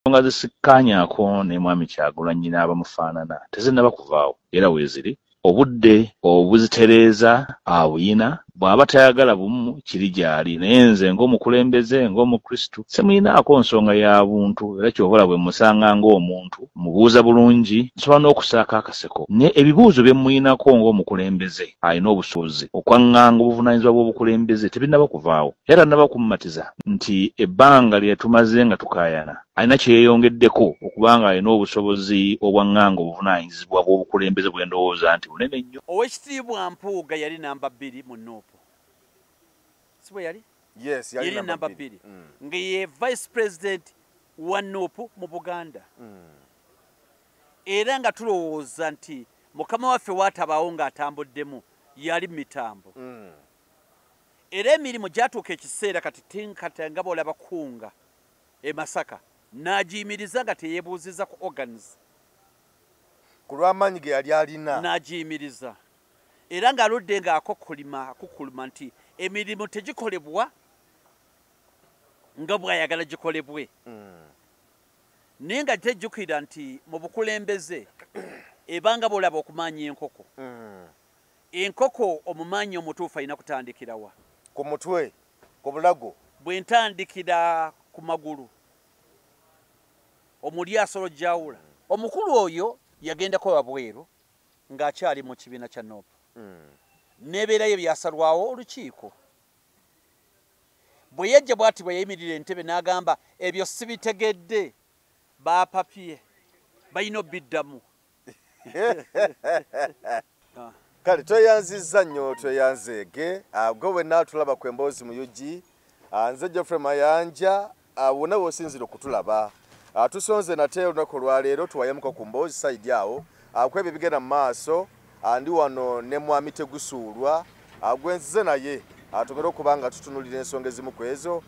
nga zisikkaanyaako ne mwami Kyagulanyi n'abamufaanana tezinnaba kuvaawo era weeziri obudde obuzitereeza abuyina bw'aba tayagala bumu kiri gy'ali naye nze ng'omukulembeze ng'omukristu semuyinaako nsonga ya buntu era ky'obola bwe musanga ng'omuntu mubuuza bulungi nsobola n'okusaako akaseko naye ebibuuzo bye muyinako ng'omukulembeze alina obusobozi okwaŋŋanga obuvunaanyizibwa bw'obukulembeze tebinnaba kuvaawo era nnaba kummatiza nti ebbanga lye tumaze nga tukaayana alina kye yeeyongeddeko okubanga alina obusobozi obwaŋŋanga obuvunaanyizibwa bw'obukulembeze bwe ndowooza nti bunene nnyo. Oweekitiibwa Mpuuga yali namba 2 mu Nuupu. Si bwe yali? Yes, yali namba 2. Nga ye vice president wa Nuupu mu Buganda. Era nga tulowooza nti mukama waffe waatabaawo ng'atambuddemu yali mu mitambo. Era emirimu gyatuuka ekiseera kati tinkata nga bw'olaba Kunga e Masaka n'agiyimiriza nga teyeebuuziza ku organs. Ku lw'amaanyi ge yali alina. N'agiyimiriza. Era ng'aludde ng'akukuluma nti emirimu tegikolebwa nga bw'ayagala gikolebwe. Naye nga tejjukira nti mu bukulembeze ebanga bw'olaba okumaanya enkoko. Enkoko omumaanyi omutuufu alina kutandikirawa? Ku mutwe, ku bulago. Bwe ntandikira ku magulu omuli asolo gyawula omukulu oyo yagendako wabweru ng'akyali mu kibiina kya Nuupu. N'ebeerayo byasalwawo olukiiko. Bwe yajja bw'ati bwe yayimirira entebe n'agamba ebyo sibitegedde bapapye balina obiddamu. Kale tweyanzizza nnyo tweyanzeege gwe wenna tulaba ku emboozi mu UG nze Geoffrey Mayanja wonna bw'osinzira okutulaba tusonze nate olunaku olwaleero tuwayemuka ku mboozi sayidi awo kwebyo bigenda mu maaso ndi wano ne mwami Tegusuulwa gwenzize naye tugenda okuba nga tutunulira ensonga ezimu ku ezo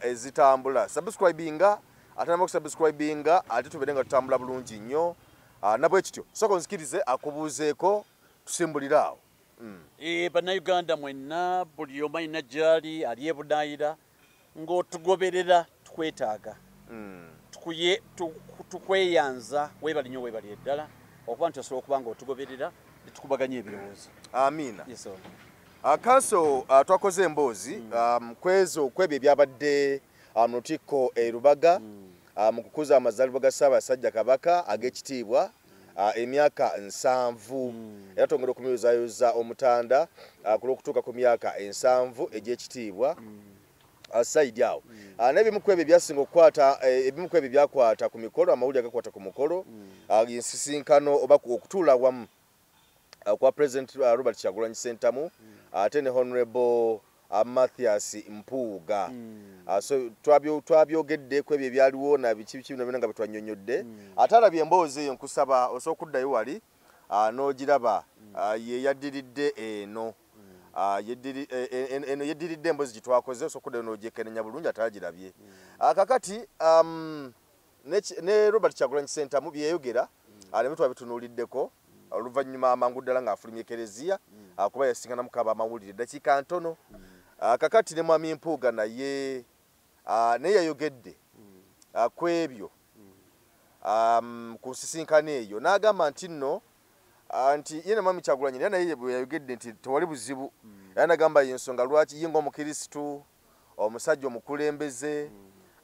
ezitambula subscribinga ate nama okusubscribinga ate tubeere nga tutambula bulungi nnyo nabwe kityo sooka onzikirize akubuuzeeko tusimbulira awo. Bannayuganda mwenna buli omu alina gy'ali ali e Bunaayira ng'otugoberera tukwetaaga. Tukweyanza weebali nnyo weebali eddala okuba nti osobola okuba ng'otugoberera ne tukubaganya ebirowoozo. Amiina. Yes, sir. Kanso twakoze emboozi kwebyo ebyabadde mu lukiiko e Rubaga mu kukuza amazaalibwa ga Ssaabasajja Kabaka ag'ekitiibwa emyaka 7 era twongera okumuyozaayoza omutanda ku lw'okutuuka ku myaka 7 egy'ekitiibwa sayidi awo. N'ebimu ku ebyo byasinga okukwata ebimu ku ebyo byakwata ku mikolo amawulire agakwata ku mukolo ensisinkano oba okutuula wamu kwa President Robert Kyagulanyi Ssentamu ate ne Honorable Mathias Mpuuga. So twabyogedde ku ebyo ebyaliwo na biki bino nga bwe twannyonnyodde ate alabye emboozi eyo nkusaba osobola okuddayo wali n'ogiraba ye yaddiridde eno eno yeddiridde emboozi gye twakoze osobola okuddayo n'ogyekenenya bulungi ate agirabye. Kakati ne Robert Kyagulanyi Ssentamu bye yayogera ne twabitunuuliddeko oluvannyuma amangu ddala ng'afulumya ekereziya kuba yasingana mukaba amawulire eddakiika ntono. Kakati ne mwami Mpuuga naye naye yayogedde ku ebyo ku nsisinkano eyo n'agamba nti nno nti ye ne mwami Kyagulanyi naye bwe yayogedde nti tewali buzibu era n'agamba y'ensonga lwaki ye ng'omukirisitu omusajja omukulembeze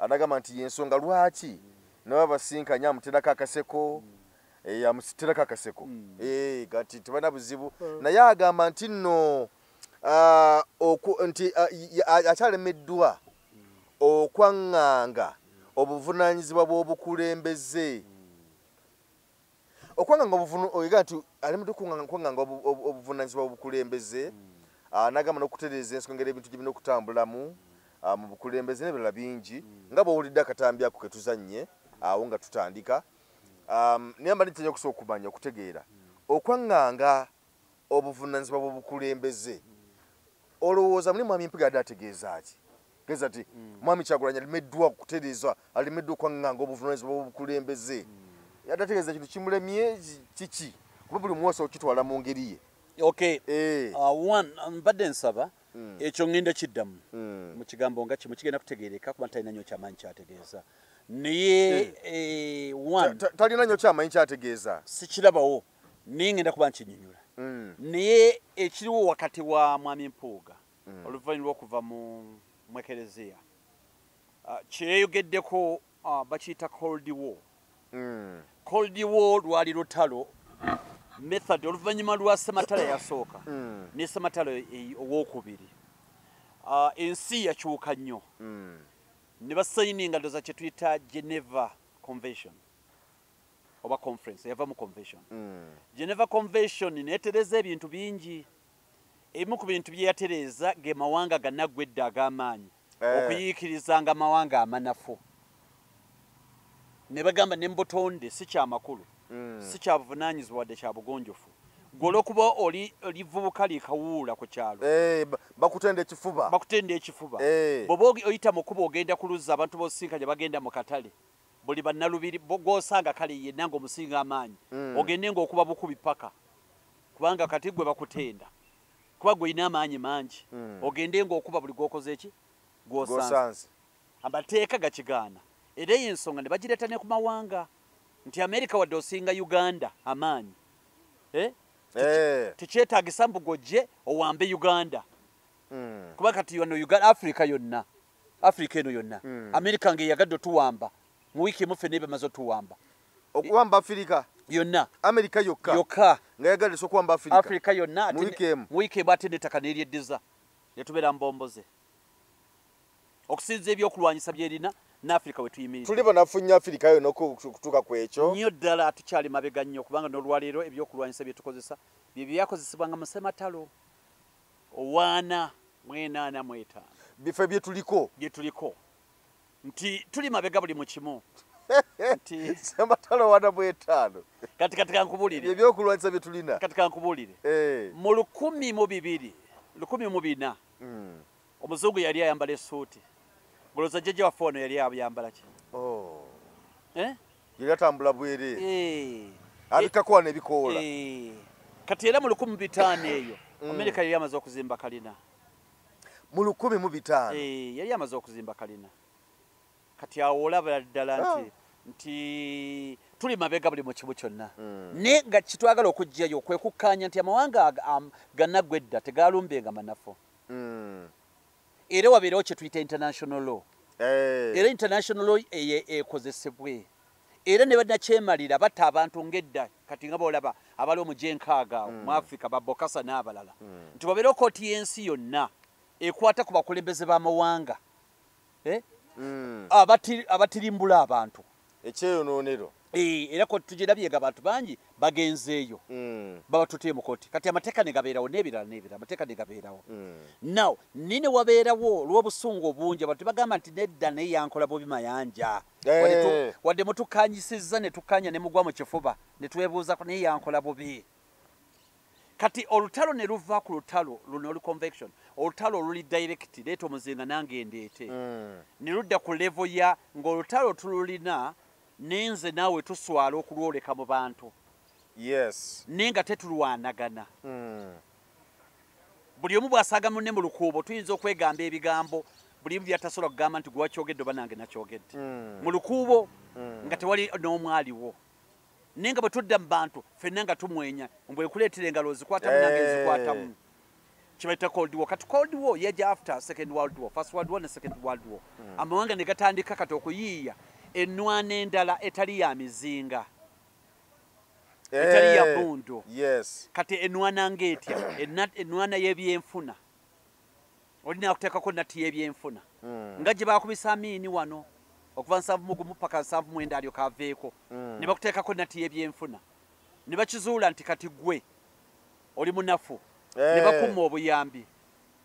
n'agamba nti y'ensonga lwaki nawe basinkanya amuterako akaseko amusiterako akaseko kati tebana buzibu naye agamba nti nno nti akyalemeddwa okwaŋŋanga obuvunaanyizibwa bw'obukulembeze okwanga oyiga nti alemeddwa okwaŋŋanga obuvunaanyizibwa bw'obukulembeze n'agamba n'okutereeza ensonga ebintu gye birina okutambulamu mu bukulembeze n'ebirala bingi nga bw'owulidde akatambi ako ke tuzannye awo nga tutandika. Naye mba nitenya okusobola okumanya okutegeera okwaŋŋanga obuvunaanyizibwa bw'obukulembeze olowooza muli mwami Mpuuga yadde ategeeza ki? Tegeeza ti mwami Kyagulanyi alemeddwa okutereeza alemeddwa okwaŋŋanga obuvunaanyizibwa bw'obukulembeze yadde ategeeza kintu kimulemye kiki kuba buli muwasa okitwala mu ngeri ye. Okay. Mbadde nsaba ekyo ngenda kiddamu mu kigambo nga kimu kigenda kutegeereka kuba talina nnyo kyamaanyi kyategeeza naye one talina nnyo kyamanyi kyategeeza sikirabawo naye ngenda kuba nkinyinyula naye ekiriwo wakati wa mwami Mpuuga oluvannyuma lw'okuva mu Ekereziya kyeyogeddeko bakiyita Cold War. Cold War lwali lutalo method oluvannyuma lwa Ssematalo yasooka ne Ssematalo owookubiri ensi yakyuka nnyo ne basayininga ndoza kye tuyita Geneva Convention oba conference yava mu convention. Geneva Convention neetereza ebintu bingi. Ebimu ku bintu bye yatereza ge mawanga gannaggwedde ag'amaanyi okuyiikirizanga amawanga amanafu. Ne bagamba ne mbutonde si kyamakulu si kya buvunaanyizibwa wadde kya bugonjofu. Gwe olw'okuba olivubuka likawuula ku kyalo bakutenda ekifuba bw'oba oyita mu kkubo ogenda ku luzzi abantu b'osinkanye bagenda mu katale buli bannalubiri gw'osanga kale yenna ng'omusinga amaanyi ogende ng'okuba bukubi paka kubanga kati gwe bakutenda kuba gwe olina amaanyi mangi ogende ng'okuba buli gw'okoze eki gw'osanze. Amateeka gakigaana era eyo ensonga ne bagireeta ne ku mawanga nti Amerika wadde osinga Uganda amaanyi tekyetaagisa mbu gojje owambe Uganda kuba kati wano Afrika eno yonna Amerika ng'eyagadde otuwamba mu wiiki emu ffenna bamaze otuwamba okuwamba Afrika yonna Amerika yokka ng'eyagadde okuwamba Afrika yonna mu wiiki emu ate n'ettaka n'eryeddiza ne tubeera mbomboze okusinza ebyokulwanyisa byerina n'Afrika we tuyimiridde tuli banafunye Afrika yonna okutuuka ku ekyo nnyo ddala tukyali mabega nnyo kubanga n'olwaleero ebyokulwanyisa bye tukozesa bye byakozesebwanga mu Ssematalo 485 bifo bye tuliko nti tuli mabega buli mu kimu nti Ssematalo 485 kati kankubulire ebyokulwanyisa bye tulina kati kankubulire mu 1200 omuzungu yali ayambala essuuti buloza jjajja waffe ono yali ayambala ki yali atambula bwereere abikkakuwa n'ebikoola kati era mu 1500 eyo Amerika yali amaze okuzimba kalina mu 1500 yali amaze okuzimba kalina kati awo olaba ddala nti tuli mabega buli mu kibu kyonna ne nga kitwagala okujjayo kwe kukkaanya nti amawanga gannaggwedda tegaalumbenga manafu era wabeerawo kye tuyita international law era international law ekozesebwe era ne bannakyemalira batta abantu ng'edda kati nga boolaba abali omujenkaaga mu Afrika babokasa n'abalala nti wabeerawo kooti y'ensi yonna ekwata ku bakulembeze b'amawanga abatirimbula abantu ekyeyonoonero era kooti tugirabyega abantu bangi bagenzeeyo baba tutye mu kooti kati amateeka ne gabeerawo n'ebirala amateeka ne gabeerawo now nine wabeerawo olw'obusungu obungi abantu bagamba nti nedda naye yankola bubi mayanja wadde mutukanyisizza ne tukkanya ne mugwa mu kifuba ne twebuuzako naye yankola bubi kati olutalo ne luva ku lutalo luno olu convection olutalo oluli direct leeta omuzinga nange ndeete ne ludda ku level ya ng'olutalo tululina nenze naawe tuswala okulwoleka mu bantu naye nga tetulwanagana buli omu bw'asaaga munne mu lukuubo tuyinza okwegamba ebigambo buli omu byatasobola kugamba nti gwe wakyogedde oba nange nakyogedde mu lukuubo nga tewali n'omu aliwo naye nga bwe tudda mu bantu ffenna nga tumwenya mbwekuleetera engalo ozikwatamu nange ezikwatamu kibayita Cold War kati Cold War yajja after Second World War First World War ne Second World War amawanga ne gatandika kati okuyiiya ennwana endala etali ya mizinga etali ya bundu kati ennwana ng'etya ennwana y'ebyenfuna olina okuteekako natti y'ebyenfuna nga gye baakubisa amiini wano okuva 7 paka 7 alyoka aveeko ne bakuteekako natti y'ebyenfuna ne bakizuula nti kati gwe oli munafu ne bakuma obuyambi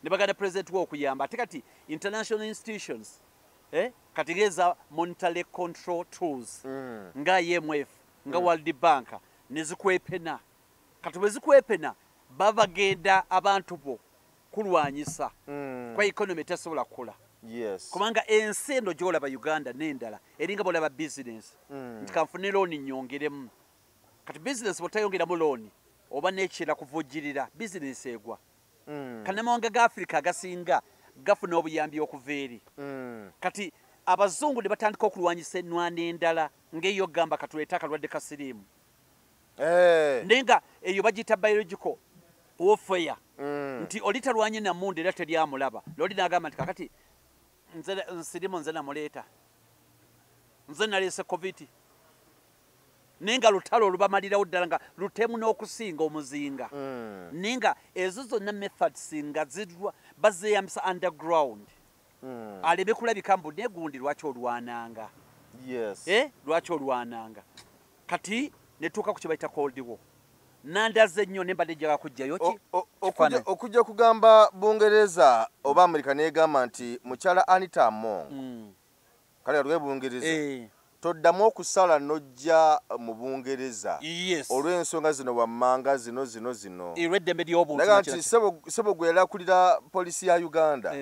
ne baganda president we okuyamba ate kati international institutions kati ngeza monetary control tools nga IMF nga World Bank ne zikwepena kati bwe zikwepena babagenda abantu bo kulwanyisa kwa economy tesobola kukula kubanga ensi eno gy'olaba Uganda n'endala eringa bolaba business nti kanfune looni nnyongeremu kati business bw'otayongeramu looni oba n'ekirala kuvujjirira business egwa kannamawanga ga Africa agasinga gafuna obuyambi okuva eri kati abazungu ne batandika okulwanyisa ennwana endala ng'eyo gamba katuleeta akalwadde ka siriimu naye nga eyo bagiyita biological warfare nti oli talwanye nammundu era teryamulaba loli n'agamba nti kakati nsirimu nze namuleeta nze naleese covid naye nga lutalo olubamalirawo ddala nga lutemu n'okusinga omuzinga naye nga ezo zonna methods nga bazeeyambisa underground aleme kulabika mbu naye gundi lwaki olwananga lwaki olwananga kati netuuka ku kye bayita cold war nandaze nnyo ne mbadde njagala kujjayo ki okujja kugamba Bungereza oba Amerika negamba nti mukyala Anita Among kale alwe Bungereza toddamu okusala nojja mu Bungereza olw'ensonga zino wammanga zino eddembe ly'obuntu nti sebo gwe yalakulira polisi ya Uganda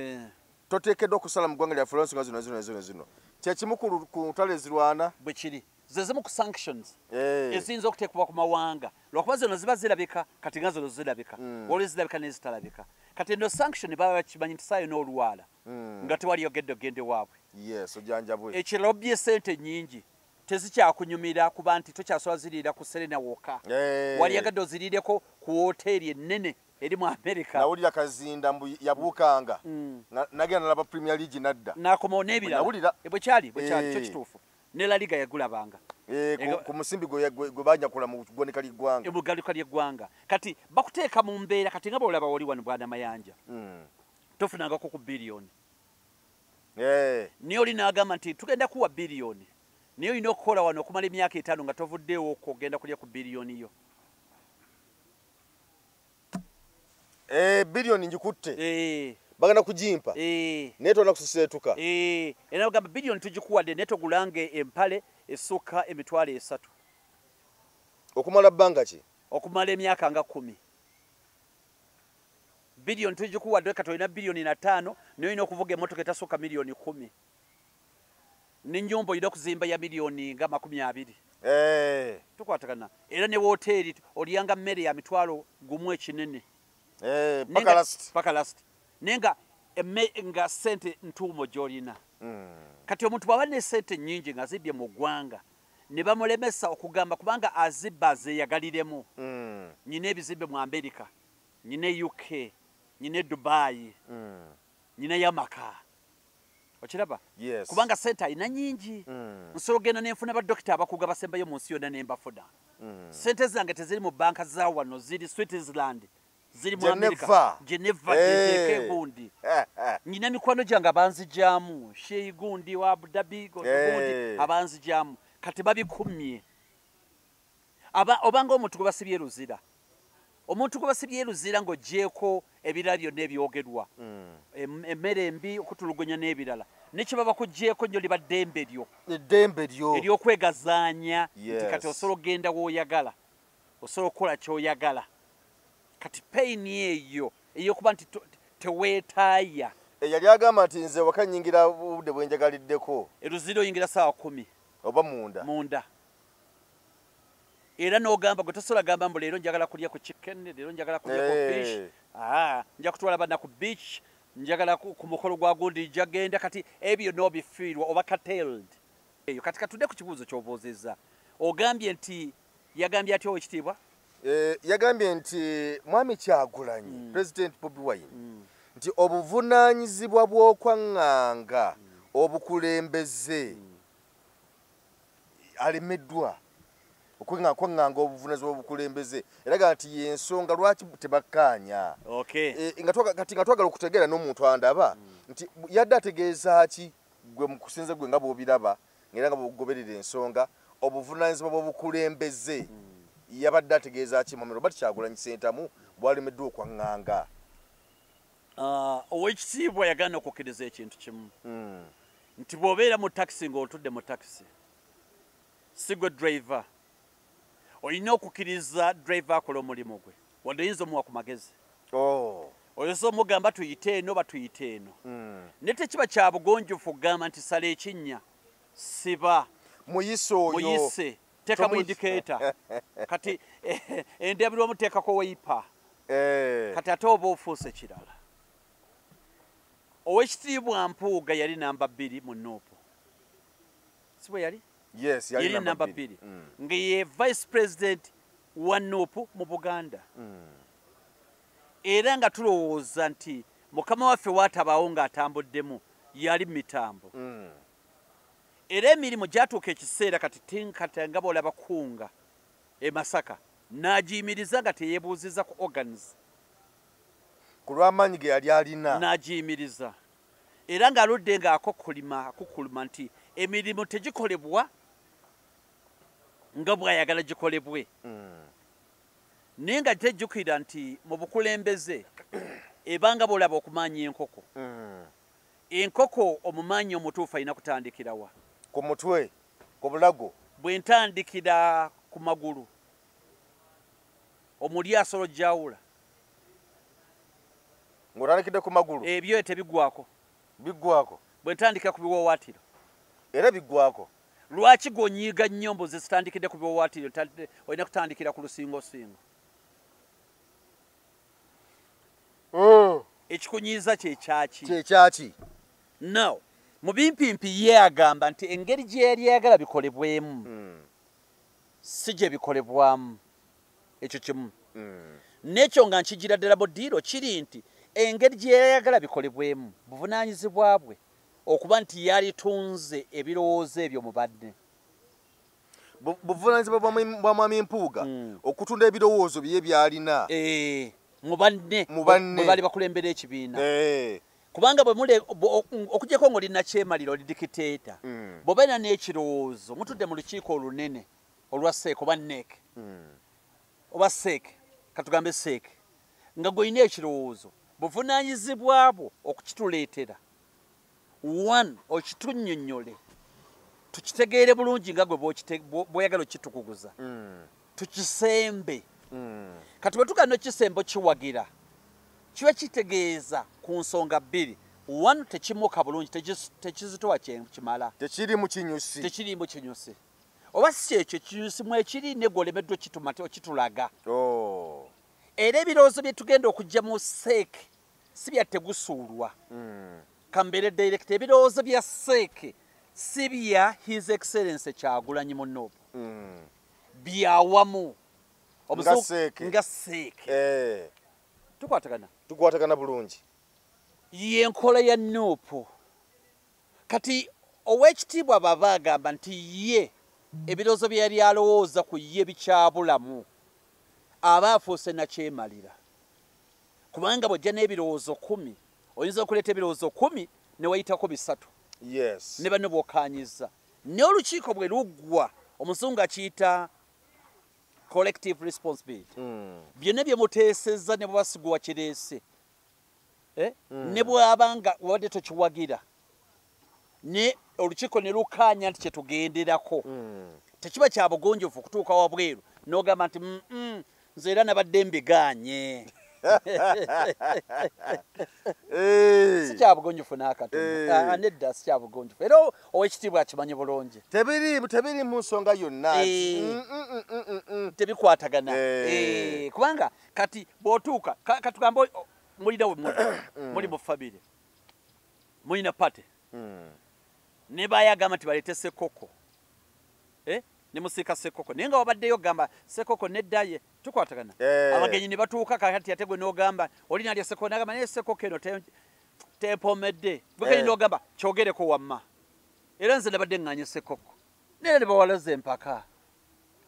toteekeddwa okusala mu ggwanga lyaffe olw'ensonga zino kyekimu ku ntalo ezirwana bwe kiri zezimu ku sanctions eziyinza okuteekebwa ku mawanga lwakuba zino ziba zirabika kati nga zino zirabika olwo zirabika nezitalabika kati eno sanction baba bakimanyi nti saayo n'olwala nga tewali yogedde ogende waabwe ojanjabwe ekirobye sente nnyingi tezikyakunyumira kuba nti tokyasobola ziriira ku Serena Walker wali yagadde oziriireko ku woteeri ennene eri mu America nawulira Kazinda mbu yabuukanga nagenda nalaba Premier League nadda n'akomawo n'ebirala bwe kyali kyo kituufu ne La Liga yagulabanga ku musimbi gwe banyakula mu ggwanika ly'eggwanga emugaluka ly'eggwanga kati bakuteeka mu mbeera kati nga bwolaba wali wano bwana mayanja tofunangako ku biliyoni niye oli n'agamba nti tugenda kuwa biliyoni niye olina okukola wano okumala emyaka 5 nga tovuddeewo okugenda kulya ku biliyoni yo biliyoni njikutte bagenda kugimpa naye tolina kusiseetuka era ogamba biliyoni tugikuwadde naye togulange empale esukka emitwalo 3 okumala bbanga ki okumala emyaka nga 10 biliyoni tugikuwadde kati olina biliyoni 5 naye olina okuvuga emmotoka etasukka miliyoni 10 n'ennyumba olina okuzimba ya miliyoni nga 20 tukwatagana era ne woteeri olyanga mmere ya mitwalo gumu ekinene paka last naye nga sente ntuumo gy'olina kati omuntu bw'aba ne sente nnyingi nga zibbye mu ggwanga ne bamulemesa okugamba kubanga azibba azeeyagaliremu nyina ebizimbe mu Amerika nyina UK nyina Dubai nyina yamaka okiraba kubanga sente alina nnyingi nsobola ogenda nenfuna badokita abakuga basembayo mu nsi yonna nembafuna sente zange teziri mu banka za wano ziri Switzerland ziri mu Amerika Geneva jenteeke gundi nyina mikwano gyange abanzigyamu Sheyi gundi wa Abu Dhabi gundi abanzigyamu kati babikumye obanga omuntu gwe basibye luzira omuntu gwe basibye luzira ng'ogyeko ebirala byonna ebyogerwa emmere embi okutulugunya n'ebirala nekyo baba kugyeko nnyo liba ddembe lyo eryokwegazaanya nti kati osobola ogenda w'oyagala osobola okukola ky'oyagala kati payini eyo eyokuba nti teweetaaya yali agamba nti nze waka nnyingira obudde bwe njagaliddeko eruzira oyingira saawa 10 oba munda era n'ogamba gwe tosobola gamba mbu leero njagala kulya ku chicken leero njagala kulya ku fish nja kutwala bana ku beach njagala ku mukolo gwa gundi jagenda kati ebyo n'obifiirwa oba curtailed eyo kati katudde ku kibuuzo ky'obuuzizza ogambye nti yagambye atya owekitiibwa yagambye nti mwami Kyagulanyi President Bobi Wine nti obuvunaanyizibwa bw'okwaŋŋanga obukulembeze alemeddwa okwaŋŋanga obuvunaanyizibwa obukulembeze eraga nti yensonga lwaki tebakkaanya kati nga twagala okutegeera n'omuntu andaba nti yadde ategeeza ki gwe mukusinze gwe nga bw'obiraba ng'era nga bw'ogoberera ensonga obuvunaanyizibwa bw'obukulembeze yabadde ategeeza ki Muhammad Robert Kyagulanyi Ssentamu bwalemeddwa okwaŋŋanga owekitiibwa yagaana okukkiriza ekintu kimu nti bw'obeera mu takisi ng'otudde mu takisi si gwe driver olina okukkiriza driver akola omulimu gwe wadde oyinza omuwa ku magezi oyinza omugamba tuyite eno batuyite eno naye tekiba kya bugonjofu okugamba nti sala ekinnya siba muyise teeka mu indicator kati endabirwa muteekako wayipa kati ate oba ofuuse kirala owekitiibwa Mpuuga yali namba 2 mu Nuupu sibwe yali yes yali namba 2 nga ye vice president wa Nuupu mu Buganda era nga tulowooza nti mukama waffe waatabaawo ng'atambuddemu yali mitambo era emirimu gyatuuka ekiseera kati nga bw'olaba kunga e Masaka n'agiyimiriza nga teyeebuuziza ku organs ku lw'amaanyi ge yali alina n'agiyimiriza era ng'aludde ng'akukuluma nti emirimu tegikolebwa nga bw'ayagala gikolebwe naye nga tejjukira nti mu bukulembeze ebanga bw'olaba okumaanya enkoko enkoko omumaanyi omutuufu alina kutandikirawa ku mutwe ku bulago bwe ntandikira ku magulu omuli asolo jawula ng'otandikidde ku magulu ebyo tebigwako bwe ntandikira ku biwoowaatiro era biggwako lwaki gonyiiga nnyombo zitandikidde ku biwoowaatiro olina kutandikira ku lusingosingo ekikunyiiza kyeki no mu bimpimpi ye agamba nti engeri gye yali ayagala bikolebwemu si gye bikolebwamu ekyo kimu n'ekyo nga nkigira ddala buddiiro kiri nti engeri gye yayagala bikolebwemu buvunaanyizibwa bwe okuba nti yalitunze ebirowoozo ebyo mu badde buvunaanyizibwa bwa mwami Mpuuga okutunda ebirowoozo bye byalina mu banne bwe baali bakulembera ekibiina kubanga okugyeko ng'olina kyemaliro oli dikiteeta bw'obeera n'ekirowoozo mutudde mu lukiiko olunene olwa seeke oba neeke oba seeke katugambe seeke nga gw'olina ekirowoozo buvunaanyizibwa bwo okukituleetera one okitunnyonnyole tukitegeere bulungi nga gwe bw'oyagala okitukuguza tukisembe kati bwe tugaa n'ekisembo kiwagira kiba kitegeeza ku nsonga 2 one tekimuka bulungi tekizitowa kimala tekirimu kinyusi oba si ekyo kinyusi mwekiri negwe olemeddwa okitulaga era ebirowoozo bye tugenda okujja mu seeke si byategusuulwa kambeere director ebirowoozo bya seeke si bya his excellence Kyagulanyi Munnoopu byawamu nga seeke tukwatagana bulungi yenkola ya Nuupu kati ow'ekitiibwa baba agamba nti ye ebirowoozo bye yali alowooza ku ye bikyabulamu aba afuuse nakyemalira kubanga bw'ojja n'ebirowoozo 10 oyinza okuleeta ebirowoozo 10 ne wayitako 3 ne banne bw'okaanyiza naye olukiiko bwe luggwa omuzungu akiyita collective responsibility byonna bye muteesezza ne bwabasigwa kireese ne bw'abanga wabadde tokiwagira ne olukiiko ne lukaanya nti kyetugenderako tekiba kya bugonjofu okutuuka wabweru n'ogamba nti nze era nabadde mbigaanye si kya bugonjofu n'akatono nedda si kya bugonjofu era ow'ekitiibwa akimanyi bulungi tebiri mu nsonga yonna tebikwatagana kubanga kati bw'otuuka katugambe mulina we muli mu famire mulina pate ne bayagamba nti baleete sekoko ne musiika sekoko naye nga wabaddeyo gamba sekoko neddaye tukwatagana abagenyi ne batuuka kakati ate gwe n'ogamba olina alya sekoko nagamba naye sekoko eno tempomedde bwegenyi n'ogamba kyogereko wamma era nze nabadde ŋŋanye sekoko naye ne bawalaza empaka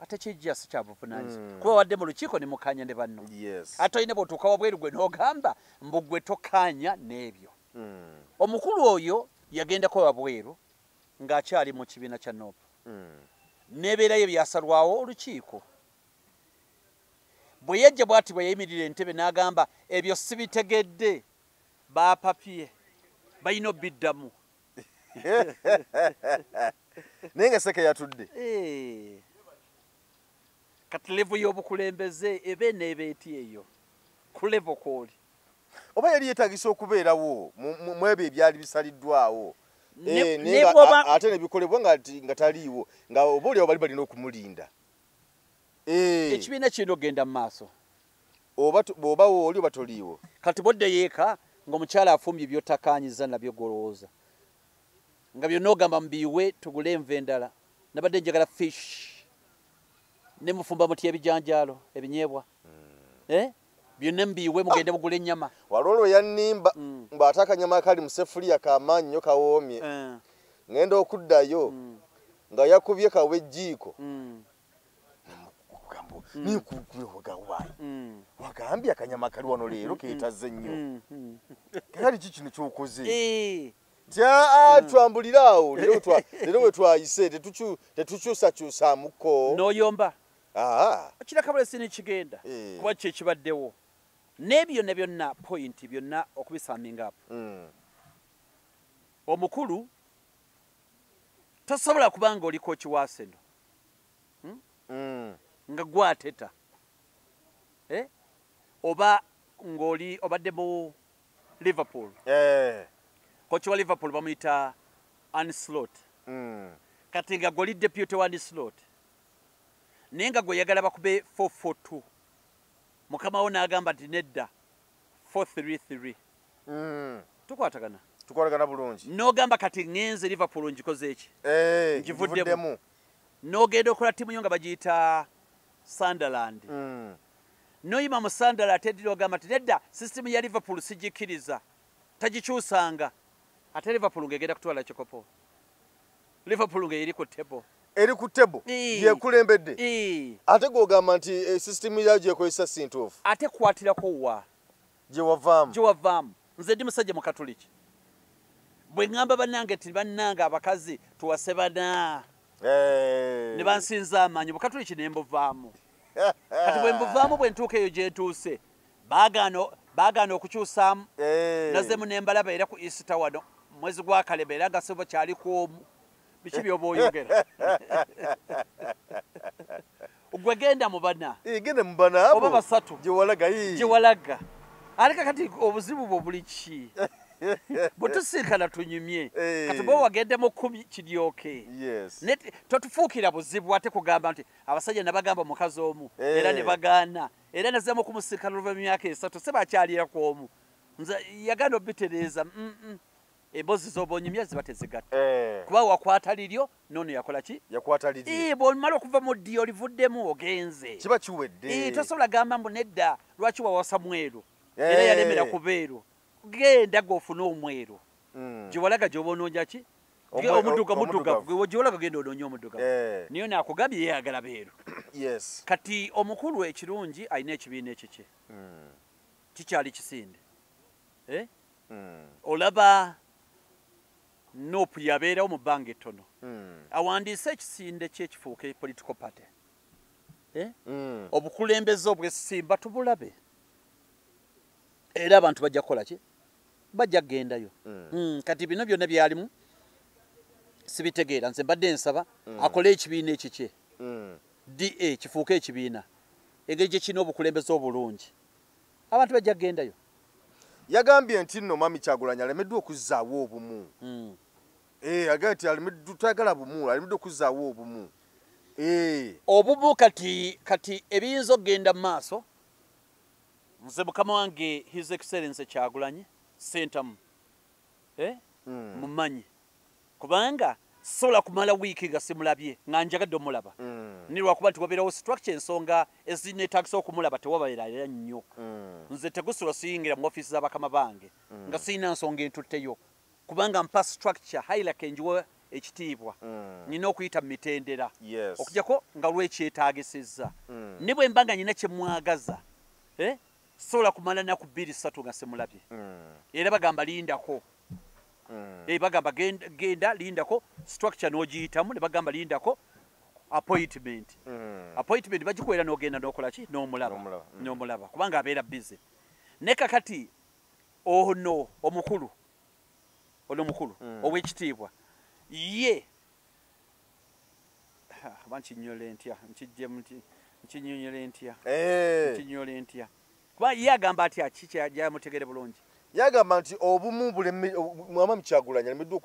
ate kijja si kya buvunaanyizibwa kuba wadde mu lukiiko ne mukanya ne banno ate olina bw'otuuka wabweru gwe n'ogamba mbu gwe tokanya n'ebyo omukulu oyo yagendako wabweru ng'akyali mu kibiina kya Nuupu nebeerayo byasalwawo olukiiko bwe yajja bw'ati bwe yayimirira entebe n'agamba ebyo sibitegedde bapapye balina obiddamu naye nga Seeke yatudde kati levo y'obukulembeze ebe neeba eti eyo ku levo kwoli oba yali yeetagisa okubeerawo mu ebyo ebyali bisaliddwawo ate nebikolebwa nga taliiwo nga oba oliawo bali balina okumulinda ekibiina kirina okgenda mu maaso oba oli oba toliiwo kati bodde yeeka ng'omukyala afumbye by'otakanyiza nabyo golowooza nga byonna ogamba mbiiwe tugule enva endala nabadde njagala fish ne mufumba muti ebijanjaalo ebinyeebwa byonna mbiiwe mugende mugule ennyama walolo yannimba ng'ate akanyama kali mu sefuliya kamaanyi nnyo kawoomye ngenda okuddayo nga yakubye kawe ejjiiko wagambye akanyama kali wano leero keetazze nnyo kali ki kino kyokoze twambuliraawo leero we twayise tetukyusakyusaamuko n'oyomba kirakabula sinikigenda kuba kye kibaddewo n'ebyo ne byonna point byonna okubisaminga apo omukulu tosobola kubanga oli kochi wa Arsenal nga gwateta oba ng'oli obadde mu Liverpool kochi wa Liverpool bamuyita Ancelotti kati nga goli deputy wa Ancelotti naye nga gwe yagala bakube 4-4-2 mukama wo n'agamba nti nedda 4-3-3 tukwatagana bulungi n'ogamba kati ŋŋenze Liverpool ngikoze eki ngivuddemu n'ogenda okola ttiimu yo nga bagiyita Sunderland n'oyima mu Sunderland ate ddi n'ogamba nti nedda sisitimu ya Liverpool sigikkiriza tagikyusanga ate Liverpool ng'egenda kutwala kikopo Liverpool ng'eri ku table yekulembedde ate gogamba nti sisitimu yayo gyekozesa sintuufu ate kwatirako wa gyewavaamu nze ndi musajja mu katoliki bwe ŋŋamba bannange nti bannange abakazi tuwase bana ne bansinza amaanyi bukatoliki ne mbuvaamu kati bwe mbuvaamu bwe ntuuka eyo gye ntuuse baagaana okukyusaamu nazemu ne mbalaba era ku Easter wano mwezi gwa Kalema era nga sebo kyaliko omu biki byoba oyogera gwe genda mu bana oba basatu gye walaga aleka kati obuzibu bwo buli ki bwe tusinkana tunyumye kati bwe wagendemu 10 kiryoke totufuukira buzibu ate kugamba nti abasajja nabagamba omukazi omu era ne bagaana era nazemu okumusinkana oluva emyaka 3 sebakyalirako omu nze yaganda obitereeza emboozi z'oba onyumya ziba tezigatta kuba wakwata liryo noono yakola ki bw'omala okuva mu ddiyo olivuddemu ogenze kiba kiwedde tosobola gamba mbu nedda lwaki wawasa mweru era yalemera kubeeru genda gofuna omweru gyewalaga gyoba onoonya ki omuddugavu gyewalaga genda onoonya omuddugavu niyo naakugambye yeyagala beeru kati omukulu ekirungi alina ekibiina ekikye kikyali kisinde olaba nopu yabeerawo mu bbanga ettono awandiise ekisinde kyekifuuka political party obukulembeze obwesimba tubulabe era abantu bajja kukola ki bajja kugendayo kati bino byonna byalimu sibitegeera nze mbadde nsaba akole ekibiina ekikye DA kifuuke ekibiina engeri gye kirina obukulembeze obulungi abantu bajja kugendayo yagambye nti nno Mami Kyagulanyi alemeddwa okuzzaawo obumu agambye nti tutayagala bumu alemeddwa okuzzaawo obumu obumu kati ebiyinza okugenda mu maaso nze mukama wange His Excellency Kyagulanyi sentamu mumanyi kubanga sola kumala wiiki nga simulabye nga njagadde omulaba nirwakuba nti wabeerawo structure ensonga ezinetagisa okumulaba tewabaera nnyo nze tegusula siyingira mu ofiisi z'abakama bange nga siyina nsonga entutteyo kubanga mpa structure hierarchy njiwa ekitiibwa nina okuyita mu mitendera okujjako nga lwekyetaagisizza ne bwe mba nga nyina kyemwagaza sola kumala naku 2-3 nga simulabye era bagamba lindako bagamba genda lindako structure n'ogiyitamu ne bagamba lindako appointment bagikuweera n'ogenda n'okola ki n'omulaba kubanga abeera busy ne kakati ono omukulu ow'ekitiibwa ye nkinyole ntya kuba ye agamba atya kikyamutegere bulungi yagamba nti obumu Mami Kyagulanyi alemeddwa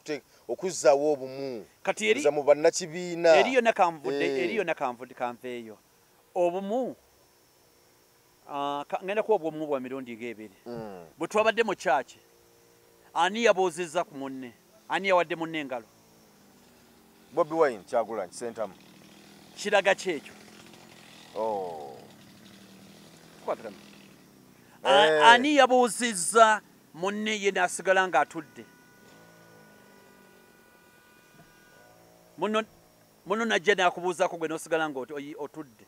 okuzzaawo obumu kati mu bannakibiina eriyo nakanvudde kanveeyo obumu ngenda kuwa obumu bwa mirundi ng'ebiri bwe twabadde mu kyaki ani yaboozezza ku munne ani yawadde munne engalo Bobi Wine Kyagulanyi Sentamu. Kiraga kyekyo. Oh. Kwatana. Ani yabuuzizza munne ye n'asigala ng'atudde. Muno najja n'akubuuzaako gwe n'osigala ng'otudde.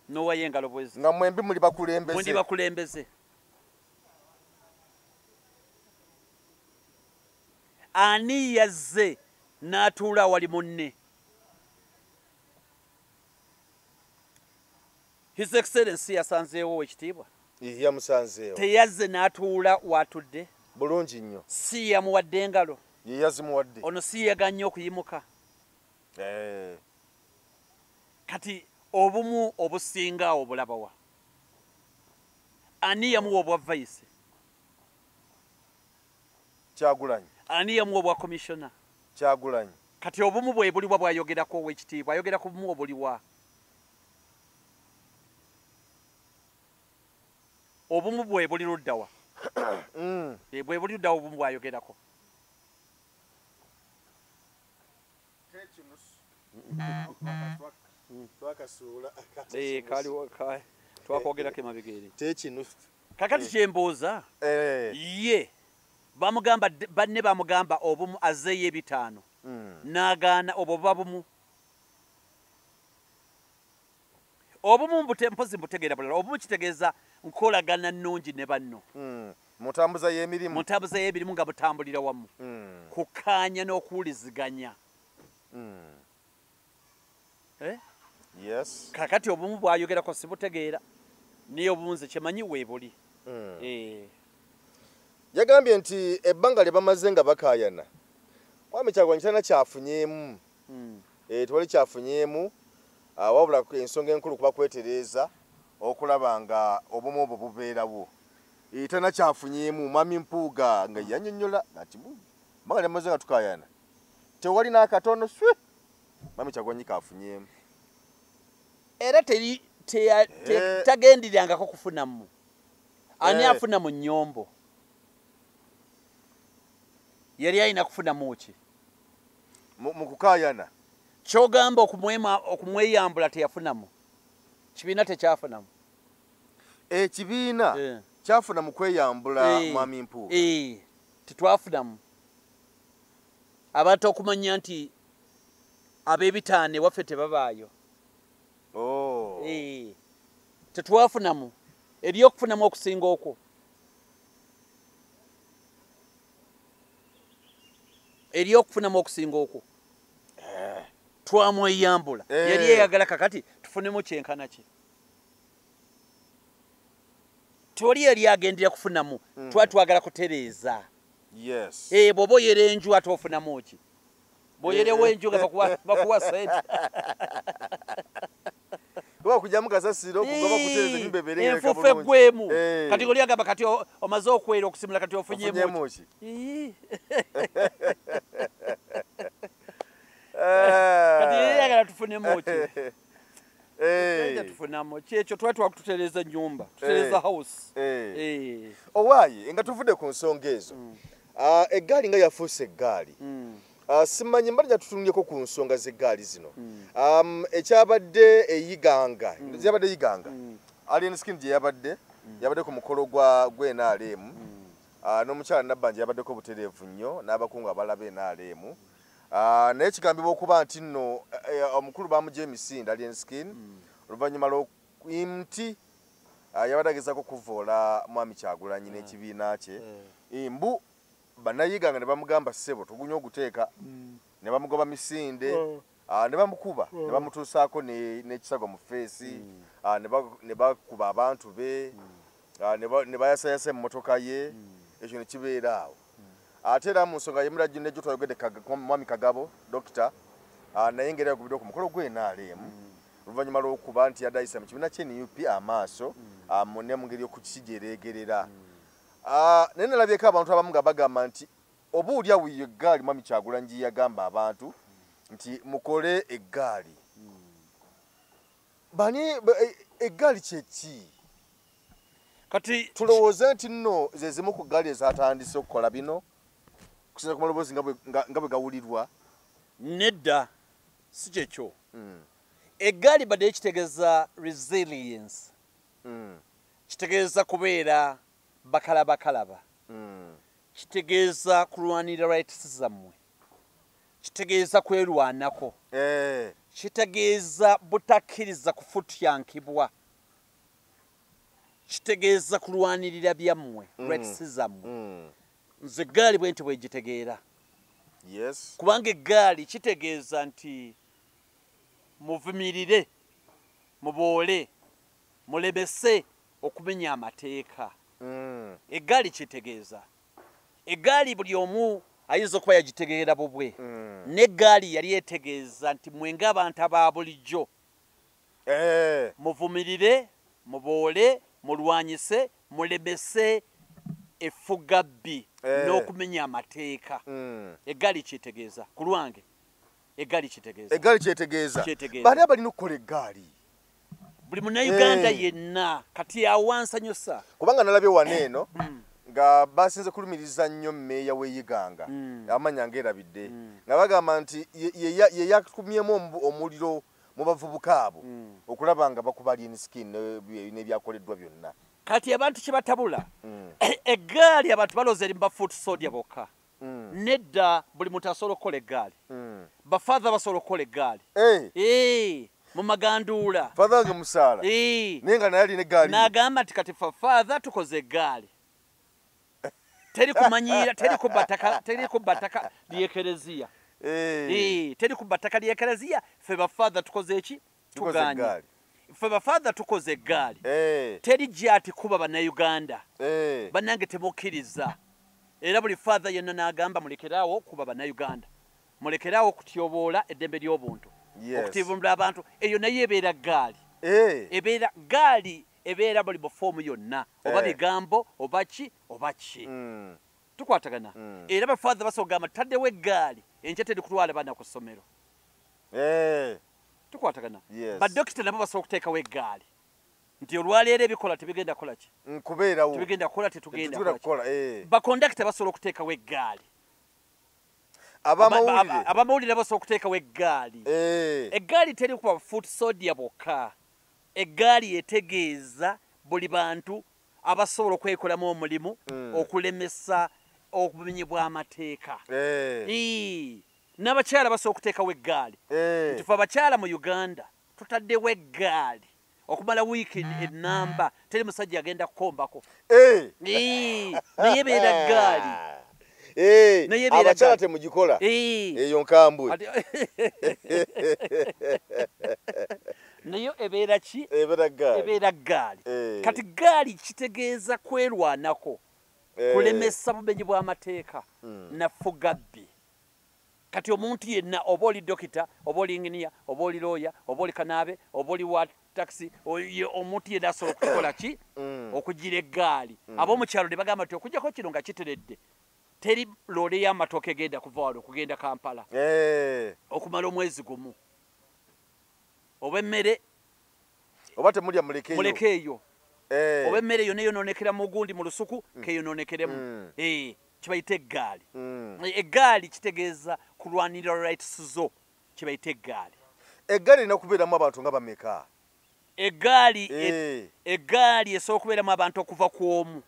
N'owayo engalo bwezi. Nga mwembi muli bakulembeze. Muli bakulembeze. Ani yazze n'atuula wali munne. His Excellency yasanzeewo ekitiibwa. Yamusanzeewo. Teyazze n'atuula watudde. Bulungi nnyo. Si yamuwadde engalo. Ye yazimuwadde. Ono si yaganye okuyimuka. Eh. Kati obumu obusinga obulabawa. Ani yamuwa obwa vice? Kyagulanyi. Ani yamuwa obwa commissioner? Kyagulanyi. Kati obumu bwe buliwa bwayogerako ow'ekitiibwa, ayogera ku bumu obuliwa. Obumu bwe buli luddawa. Bwe buli luddawa obumu bwayogerako. Twakogerako emabegere. Kakati kyembuuza ye bamugamba banne bamugamba obumu azzeeyo ebitaano n'agaana obwo buba bumu. Obumu mpozi mbutegeera bulala obumu kitegeeza nkolagana nnungi ne banno. Mutambuza y'emirimu. Mutambuza y'emirimu nga butambulira wamu. Kukaanya n'okuwuliziganya. Yes. Kakati obumu bwayogerako sibutegeera. Niyo bunze kyemanyi weebuli. Yagambye nti ebbanga lye bamaze nga bakaayana. Mwami Kyagulanyi kyana kyafunyeemu. Tewali kyafunyeemu. Wabula ensonga enkulu kuba kwetereeza okulaba nga obumu obwo bubeerawo. Tana kyafunyeemu Mwami Mpuuga nga yannyonnyola nti ebbanga lye bamaze nga tukaayana. Tewali n'akatono swe. Mwami Kyagulanyi kaafunyeemu. Era tagendirangako kufunamu. Ani afuna mu nnyombo? Yali alina kufunamu ki? Mu kukaayana. Kyogamba okumweyambula teyafunamu. Kibiina tekyafunamu. Ekibiina kyafuna mu kweyambula Mwami Mpuuga. Tetwafunamu. Abantu okumanya nti ab'ebitaane waffe tebabaayo. Tetwafunamu. Eri okufunamu okusinga okwo. Eri okufunamu okusinga okwo. Twamweyambula. Yali eyagala kakati tufunemu kyenkana kye. Tewali yali agendera kufunamu. Twagala kutereeza. Yes. Bw'oba oyera enju ate ofunamu ki? Bw'oyerewo enju nga bakuwa sente. Kuba kujjamu kasasiro kugoba kutereeza ennyumba ebeerenga enfuufu eggwemu. Kati oli agamba kati omaze okwera okusimula kati ofunyeemu ki? Kati yagala tufunemu ki? Tufunamu kyekyo twali twakututereeza nnyumba, tutereeza house. Owaaye nga tuvudde ku nsonga ezo. Eggaali nga yafuuse eggaali. Simanyi mbali tutundyeko ku nsonga z'eggaali zino. Ekyabadde eyiganga, yabadde yiganga. Alien Skin gye yabadde ku mukolo gwe NRM. N'omukyala Nabbanja yabaddeko butereevu nnyo n'abakungu abalaba NRM. Naye kigambibwa okuba nti nno omukulu bamugya emisinde Alien Skin oluvannyuma lw'okuti yabadde agezaako kuvoola Mwami Kyagulanyi n'ekibiina kye. Mbu bannayiganga ne bamugamba ssebo tugunya oguteeka ne bamugoba misinde ne bamukuba ne bamutuusaako n'ekisago mu feesi ne bakuba abantu be ne bayasayasa emmotoka ye ekyo ne kibeera awo. Ate era mu nsonga y'emulajjo n'ejjo twayogedde Mwami Kagabo Dokita naye engeri yagubiddwa ku mukolo gwe NRM oluvannyuma lw'okuba nti yadayisa mu kibiina kye NUP amaaso ne mu ngeri y'okukijereegerera. Naye nalabyeko abantu abamu nga bagamba nti obuulyawo yo eggaali Mwami Kyagulanyi gye yagamba abantu nti mukole eggaali. Bani eggaali kye ki? Kati tulowooze nti nno ze zimu ku ggaali ezatandise okukola bino kusinza ku maloboozi nga bwe gawulirwa. Nedda si kyekyo. Eggaali badde kitegeeza resilience. Kitegeeza kubeera bakalaba. Kitegeeza kulwanira rights zammwe. Kitegeeza kwerwanako. Kitegeeza butakkiriza kufutyankibwa. Kitegeeza kulwanirira byammwe rights zammwe. Nze eggaali bwenti bwegitegeera. Yes. Kubanga eggaali kitegeeza nti muvumirire, muboole, mulemese okumenya amateeka. Eggaali kitegeeza. Eggaali buli omu ayinza okuba yagitegeera bubwe. N'eggaali yali etegeeza nti mwenga abantu aba bulijjo. Muvumirire, muboole, mulwanyise, mulemese effugabbi n'okumenya amateeka. Eggaali kitegeeza. Ku lwange eggaali kitegeeza. Eggaali kyetegeeza. Baani abalina okukola eggaali? Buli munnayuganda yenna kati awansanyusa. Kubanga nalabye wano eno nga basinze kulumiriza nnyo mmeeya w'Eyiganga amanya ngeerabidde nga bagamba nti ye yakumyemu omuliro mu bavubuka abo okulaba nga bakuba linskin n'ebyakoleddwa byonna. Kati abantu kye batabula eggaali abantu balooza eri bafuuti soodya bokka. Nedda buli muntu asobola okukola eggaali. Bafaadha basobola okukola eggaali. Mu maganduula. Faadha wange musaala. Naye nga naye alina eggaali. N'agamba nti kati faadha tukoze eggaali. Teri kumanyira, teri kubba ttaka ly'ekereziya. Teri kubba ttaka ly'ekereziya, ffe bafaadha tukoze eki? Tuganye. Ffe bafaadha tukoze eggaali. Teri gyati kuba bannayuganda. Bannange temukkiriza. Era buli faadha yenna n'agamba mulekeraawo kuba bannayuganda. Mulekeraawo okutyoboola eddembe ly'obuntu. Okutivumbula abantu. Eyo naye ebeera ggaali. Ebeera ggaali. Ebeera buli bufoomu yonna oba bigambo oba ki oba ki. Tukwatagana. Era bafaadha basobola okugamba taddewo eggaali enkya teri kutwala baana ku ssomero. Tukwatagana. Baddokita nabo basobola okuteekawo eggaali nti olwaleero ebikola tebigenda kukola ki? Kubeerawo. Tebigenda kukola tetugenda kukola. Bakondakita basobola okuteekawo eggaali. Abamawulire basobola okuteekawo eggaali. Eggaali teri kuba fuuti soodya bokka. Eggaali etegeeza buli bantu abasobola okwekolamu omulimu okulemesa okumenyebwa amateeka. N'abakyala basobola okuteekawo eggaali. Nti ffe abakyala mu Uganda tutaddewo eggaali okumala wiiki ennamba teri musajja agenda kukombako. Naye ebeera ggaali. Abakyala temugikola. Eyo nkambwe. Nayo ebeera ki? Ebeera ggaali. Kati ggaali kitegeeza kwerwanako, kulemesa bumenyi bw'amateeka na ffugabbi. Kati omuntu yenna oba oli dokita, oba oli inginiya, oba oli looya, oba oli kanaabe, oba oli wa takisi, omuntu yenna asobola okukola ki? Okugira eggaali. Ab'omukyalo ne bagamba nti okuggyako kino nga kiteredde. Teri loole y'amatooke egenda kuva wano okugenda Kampala okumala omwezi gumu. Oba emmere oba temulya mulekeeyo. Oba emmere yonna eyonoonekera mu gundi mu lusuku keeyonoonekeremu. Kibayita eggaali. Eggaali kitegeeza kulwanirira rights zo. Kibayita eggaali. Eggaali erina okubeeramu abantu nga bameka? Eggaali esobola okubeeramu abantu okuva ku omu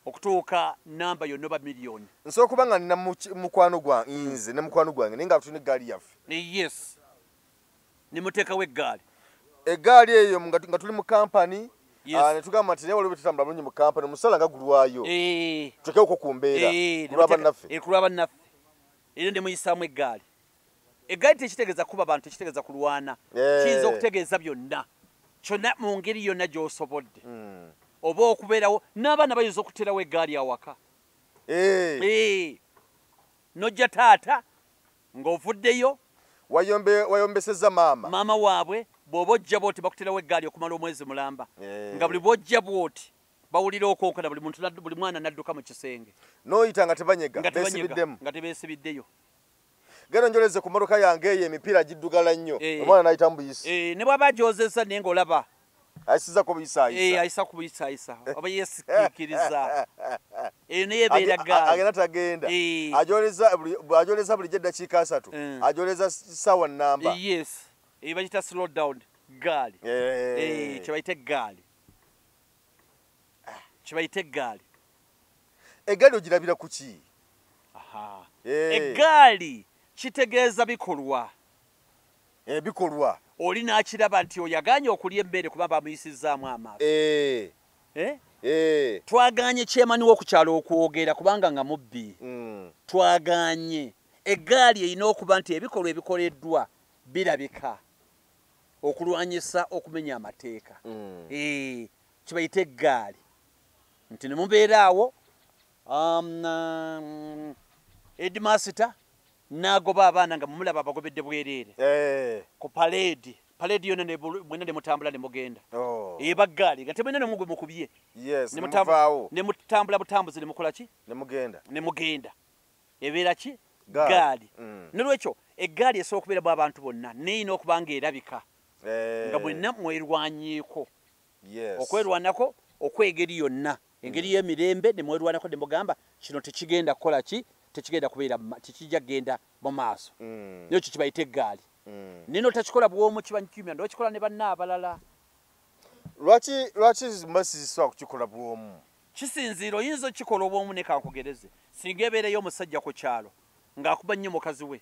okutuuka namba yonna ba miliyoni. Nsobola okuba nga nina mukwano gwange nze ne mukwano gwange naye nga tulina eggaali yaffe. Yes. Nimuteekawo eggaali. Eggaali eyo nga tuli mu kampani ne tugamba nti naye waliwo tutambula bulungi mu kampani omusala nga gulwayo. Tuteekewoko ku mbeera kulwa bannaffe. Era ne muyisaamu eggaali. Eggaali tekitegeeza kuba bantu, tekitegeeza kulwana. Kiyinza okutegeeza byonna. Kyonna mu ngeri yonna gy'osobodde. Oba okubeerawo n'abaana bayinza okuterawo eggaali awaka. Nojja taata ng'ovuddeyo wayombeseza maama waabwe bw'oba ojja bwoti bakuterawo eggaali okumala omwezi mulamba. Nga buli bw'ojja bwoti bawulira okonkona buli mwana n'adduka mu kisenge. N'oyita nga tebanyega beesibiddemu. Nga tebeesibiddeyo. Genda njoleze ku mmotoka yange eyo emipiira giddugala nnyo. Omwana n'ayita mu buyisi. Ne bw'aba agyozezza naye ng'olaba ayisiza kubisayisa ayisa kubisayisa oba yesikikiriza eyo naye ebeera gaali agenda tagenda ajoleza bulijjo eddakiika 3 ajoleza ssaawa nnamba yes bagita slow down gaali kyebayita eggaali kyebayita eggaali eggaali ogirabira ku ki eggaali kitegeeza bikolwa bikolwa oli n'akiraba nti oyaganye okulya emmere kuba bamuyisizaamu amaaso twaganye kyemani w'okukyalo okwogera kubanga nga mubbi twaganye eggaali erina okuba nti ebikolwa ebikoleddwa birabika okulwanyisa okumenya amateeka kibayita eggaali nti ne mubeera awo headmaster n'agoba abaana nga mumulaba abagobedde bwereere ku paleedi yonna mwena ne mutambula ne mugenda ebaggaali nga temwena nomugwe mukubye ne mutambula butambuzi ne mukola ki ne mugenda ebeera ki gaali nolwekyo eggaali esobola okubeeramu abantu bonna neyina okuba nga erabika nga mwenna mwerwanyeeko okwerwanako okwegeri yonna engeri y'emirembe ne mwerwanako ne mugamba kino tekigenda kukola ki tekigenda kubeera tekijja kgenda mu maaso nekyo kibayita eggaali nino takikola bwomu kiba nkiumya ndo kikola ne banna abalala lwaki mbasi zisobola kukikola bwomu kisinziira oyinza okikola obwomu ne kankugereze singa ebeereyo omusajja ku kyalo ng'akuba nnyo mukazi we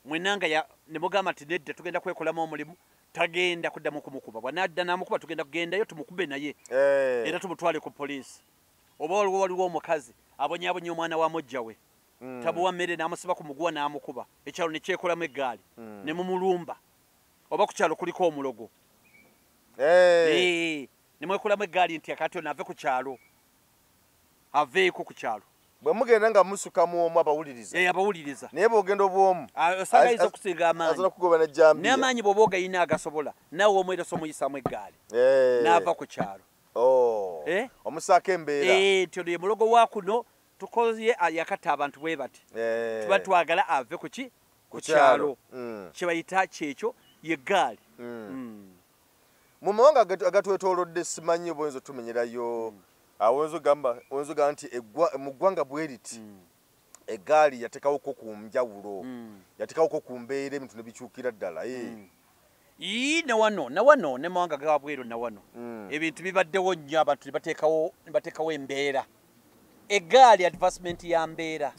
mwenna nga ne mugamba nti nedda tugenda kwekolamu omulimu tagenda kuddamu kumukuba bwanadda n'amukuba tugenda kugendayo tumukube naye era tumutwale ku poliisi oba waliwo omukazi abonyaabonya omwana wa mujja we tabuwa mmere n'amusiba ku muguwa n'amukuba ekyalo ne kyekolamu eggaali ne mumulumba oba ku kyalo kuliko omulogo ne mwekolamu eggaali nti akati ono ave ku kyalo aveeko ku kyalo bwe mugenda nga musukamu omu abawuliriza naye bwogenda obwomu osanga ayinza okusinga amaanyi n'amaanyi bw'oba ogayina agasobola naawe omwereso omuyisaamu eggaali n'ava ku kyalo omusaako embeera nti ono ye mulogo wa kuno tukoze yakatta abantu bwe bati tuba twagala ave ku kyalo kyebayita kyekyo yeggaali mu mawanga agatwetoolodde simanyi bwoyinza otumenyerayo wenzo gamba nti mu ggwanga bwe riti eggaali yatekawoko ku njawulo yatekawoko ku mbeera ebintu ne bikyukira ddala nawano ne mawanga gabweru nawano ebintu bibaddewo nnyo abantu ne bateekawo embeera eggaali advancement ya mbeera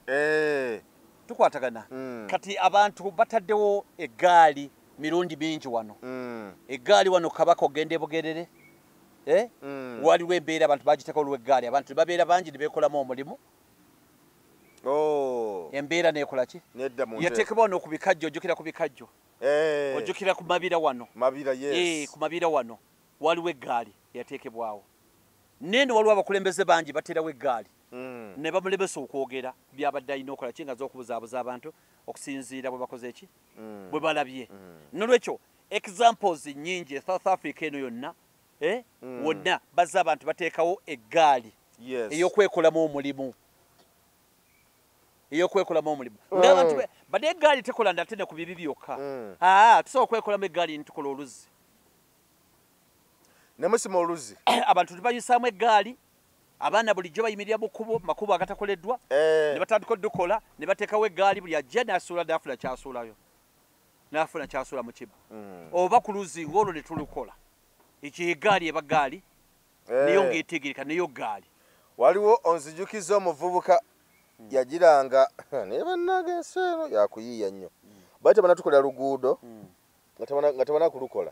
tukwatagana kati abantu bataddewo eggaali mirundi mingi wano eggaali wano kabaka ogenda ebugerere waliwo embeera abantu bagiteekawo olw'eggaali abantu ne babeera bangi ne beekolamu omulimu embeera neekola ki yateekebwa wano ku bikajjo ojjukira ku bikajjo ojjukira ku mabira wano ku mabira wano waliwo eggaali yateekebwawo nene waliwo abakulembeze bangi bateerawo eggaali ne bamulemesa okwogera byabadde alina okola ki nga z'okubuzaabuza abantu okusinziira bwe bakoze eki bwe balabye nolwekyo examples nyingi South Africa eno yonna wonna bazze abantu bateekawo eggaali ey'okwekolamu omulimu ng'abantu badde eggaali tekola ndate ne ku bibi byokka tusobola okwekolamu eggaali nitukola oluzzi nemusima oluzzi abantu tebayisaamu eggaali abaana bulijjo bayimirira makubo agatakoleddwa ne batandika oddukola ne bateekawo eggaali buli ajja n'asuula n'afuna kyasuulayo n'afuna kyasuula mu kiba oba ku luzzi ng'olwo ne tulukola ekyo eggaali eba ggaali neyo ng'etegereka neyo ggaali waliwo onzijukiza omuvubuka yagiranga naye bannage ensi eno yakuyiiya nnyo bali tebanatukolera luguudo nga tebanaakulukola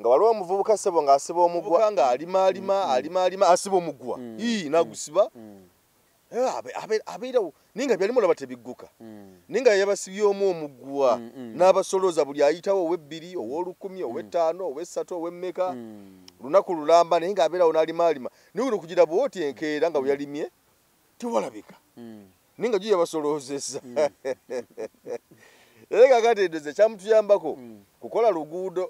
nga waliwo omuvubuka ssebo ng'asiba omugwa nga alima asiba omugwa n'agusiba abeerawo naye nga byali mulaba tebigguka naye nga yabasibyeomu omugwa n'abasolooza buli ayitawo ow'ebbiri ow'olukumi ow'ettaano ow'essatu ow'emmeka lunaku lulamba naye ng'abeerawo n'alima naye olwo kugira bw'oti enkeera nga bwe yalimye tewalabika naye nga gyo yabasoloozesa era kakatendeze kyamutuyambako kukola luguudo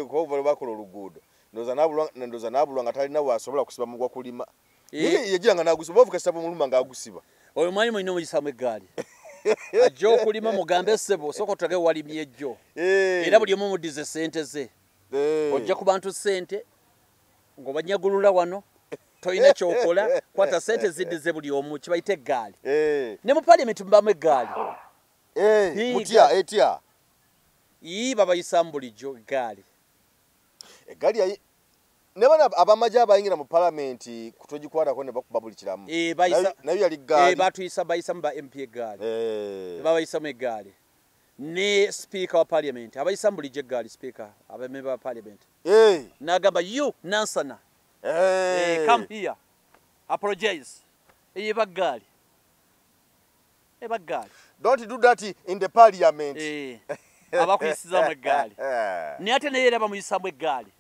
kuba bakola oluguudo ndoza nabulwa nga talina wasobola kusiba mugwa kulima yagira nga nagusiba bavuga saba muluma ng'agusiba oyo mwali mulina omuyisaamu eggaali ajja okulima mugambe ssebo sooka otage walimye ejjo era buli omu muddize ssente ze ojja ku bantu ssente ng'obanyagulula wano toyina kyokola kwata ssente ziddize buli omu kibayita eggaali ne mu parliament mubamu eggaali etya babayisaamu bulijjo eggaali nebana abamajja abayingira mu palamenti kutogikwatako ne bakuba buli kiramu nayo yali ggaali bayisamu ba MP eggaali babayisamu eggaali ne speaker wa parliament abayisamu bulijjo eggaali speaker abamemba ba parliament n'agamba you Nansana come here apologize ebaggaali don't do that in the parliament abakuyisizamu eggaali naye ate naye era bamuyisamu eggaali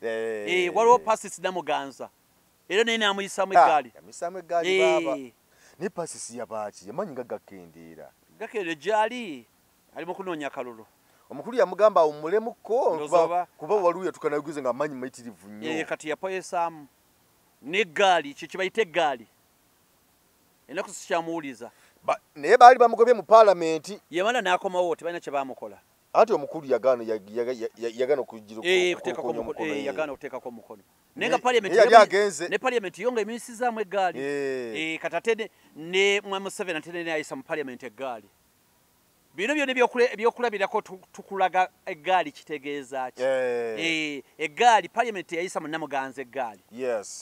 waliwo pasisi namuganza era naye namuyisamu eggaali ne pasisi yabaaki yamanyi nga gakendeera gyali ali mu kunoonya kalulu omukulu yamugamba awummulemuko kuba waliwo yatukanaguze nga amanyi mayitirivu nnyo kati yapoyesaamu n'eggaali kyo kibayita eggaali enaku sikyamuwuliza naye baali bamugobye mu palamenti yamala n'akomawo tebalina kye baamukola anti omukulu yagaana okuteekako omukono naye nga parliament yo nga emiyisizaamu eggaali kati ate ne Museveni ate ne ayisa mu parliament eggaali bino byonna ebyokulabirako tukulaga eggaali kitegeeza ki eggaali parliament yayisa mu Namuganza eggaali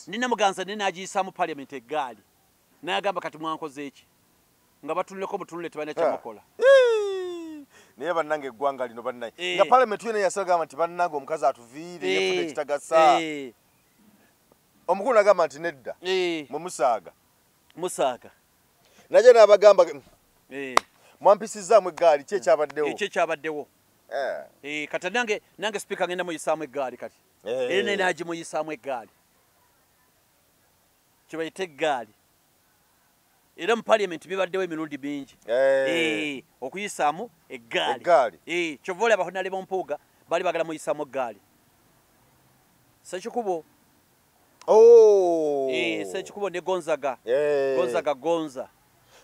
ne Namuganza ne n'agiyisaamu parliament eggaali n'agamba kati mwankoze eki nga batuleko mutunule tebalina kyamukola naye bannange eggwanga lino bannaye nga palamenti yona yasagamba nti bannange omukazi atuviire yafuna ekitagasa omukulu nagamba nti nedda mumusaaga naye n'abagamba mwampisizaamu eggaali ki ekyabaddewo kati nange sipiika ngenda muyisaamu eggaali kati era naye nagimuyisaamu eggaali kibayita eggaali era mu parliament bibaddewo emirundi mingi okuyisaamu eggaali kyova olaba abahonale b'ompuuga baali bagala muyisaamu eggaali Sekikubo ne Gonzaga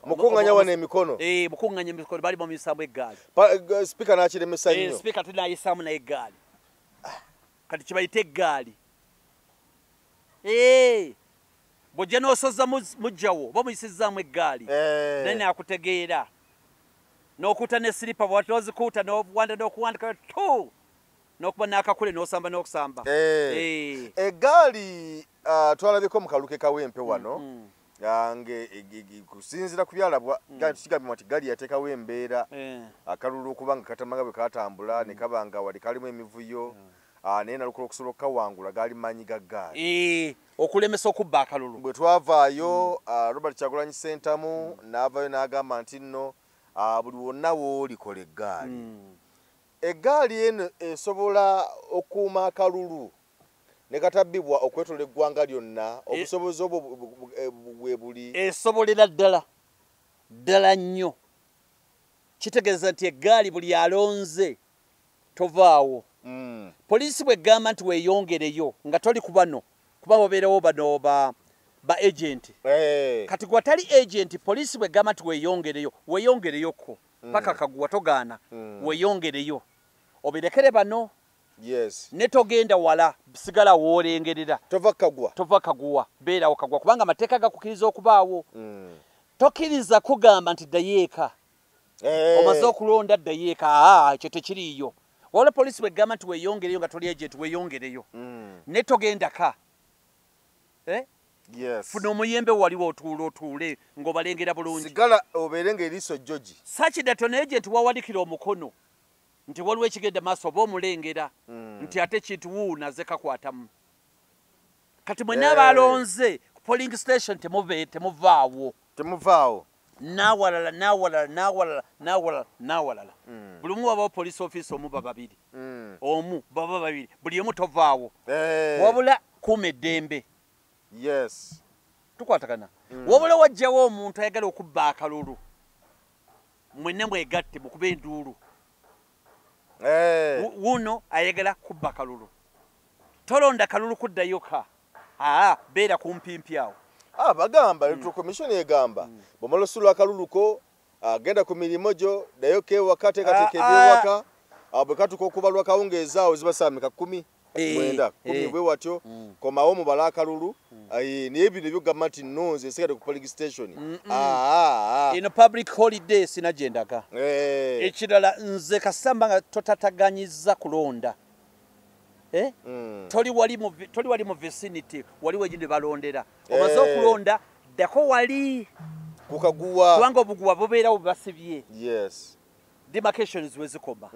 mukuŋŋanya wano emikono mukuŋŋanya emikono baali bamuyisaamu eggaali sipiika n'akiremesa nnyo sipiika tenayisaamu naye eggaali kati kibayita eggaali bw'ojja n'osoza mujjawo bamuyisizaamu eggaali naye naakutegeera n'okuuta ne siripa bw'ozikuuta n'okuwandika tu n'okuba n'akakule n'osamba n'okusamba eggaali twalabyeko mu kaluke kawempe wano kusinziira ku byalabwa tukigambye nti eggaali yateekawo embeera akalulu okuba nga katamaga bwe katambula ne kaba nga wali kalimu emivuyo naye nalukola okusobola okukawangula gaali maanyi ga ggaali okulemesa okubba akalulu bwe twavaayo Robert Kyagulanyi Ssentamu n'avaayo n'agamba nti nno buli wonna woolikola eggaali eno esobola okuuma akalulu ne katabbibwa okwetola eggwanga lyonna obusobozi obwo bwe buli esobolera ddala nnyo kitegeeza nti eggaali buli alonze tovaawo poliisi bw'egamba nti weeyongereyo nga toli ku bano kuba wabeerawo bano ba agenti kati gwe atali agenti poliisi bw'egamba nti weeyongereyoko paka kaguwa togaana weeyongereyo obirekere bano ne togenda wala sigala woolengerera tova kaguwa beerawo kaguwa kubanga amateeka gakukkiriza okubaawo tokkiriza kugamba nti ddayeeka omaze okulonda ddayeeka ekyo tekiriiyo wala poliisi bw'egamba nti weeyongereyo nga toli agenti weeyongereyo ne togenda ka funa omuyembe waliwo otuule ng'obalengera bulungi sigala obeere ng'eriiso jjogi sakidato naye gye nti wawalikira omukono nti waliwo ekigenda maaso oba omulengera nti ate kintu wuunaze kakwatamu kati mwenna abalonze ku polling station temuvaawo n'awalala buli omu wabawo police office omu babiri buli omu tovaawo wabula kuuma eddembe tukwatagana wabula wajjawo omuntu ayagala okubba akalulu mwenna mwegatte mukuba enduulu wuno ayagala kubba akalulu tolonda kalulu kuddayo ka beera kumpimpi awo bagamba electoral commission egamba bw'omala osulwa akaluluko agenda ku mirimu gyo ddayo kewaka teekateeka ebyewaka bwe katuka okubalwa kawungeezi awo zibasaamika 10 mwenda 10 bwe watyo komawo mubala akalulu naye bino ebyo gavumenti nnonze esigade ku polling station ino public holiday sina gyendaga ekirala nze kasamba nga totataganyizza kulonda toli wali mu vicinity waliwo egindi balondera omaze okulonda ddako wali kukaguwa kubanga obuguwa bubeerawo basibye yes demarcations wezikoma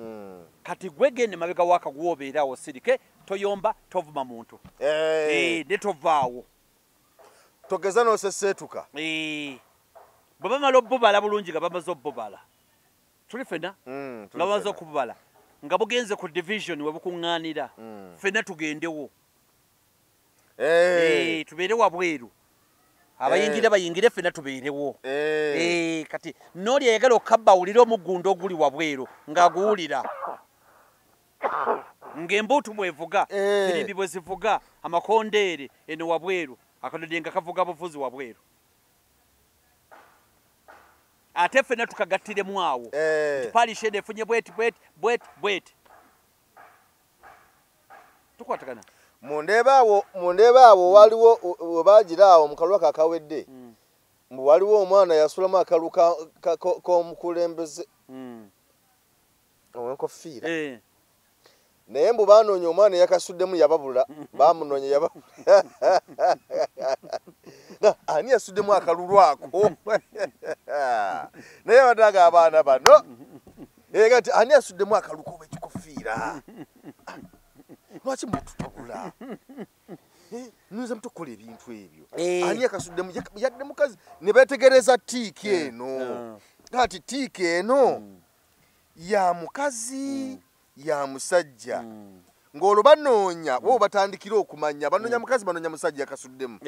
kati gwegende mabega wakaguwa obeerawo sirike toyomba tovuma muntu ne tovaawo togeza n'oseseetuka bwe bamala obbubala bulungi nga bamaze obbubala tuli fena nga bamaze okububala nga bugenze ku division we bukuŋŋaanira fena tugendewo tubeere wabweru abayingira bayingire fena tubeerewo kati n'oli ayagala okabba awulire omuggundo oguli wabweru ng'aguwulira ng'embuutu bwevuga firimbi bwe zivuga amakondeere eno wabweru akadode nga kavuga buvuzi wabweru ate fena tukagattiremu awo tupalishe nefunye bweti tukwatagana mundeeba awo waliwo webagira awo mu kalwa kakawedde mbu waliwo omwana yasulamu akalu k'omukulembeze owenkofiira naye mbu baanoonya omwana eyakasuddemu yababula bamunoonya yababula ani yasuddemu akalulu ako naye badaga abaana bano kati ani yasuddemu akalu k'owekikofiira lwaki mututabula nuyinza mutukola ebintu ebyo ani yakasuddemu yadde mukazi ne beetegereza tiiki eno kati tiiki eno ya mukazi ya musajja ng'olwo banoonya bo batandikira okumanya banoonya mukazi banoonya musajja yakasuddemu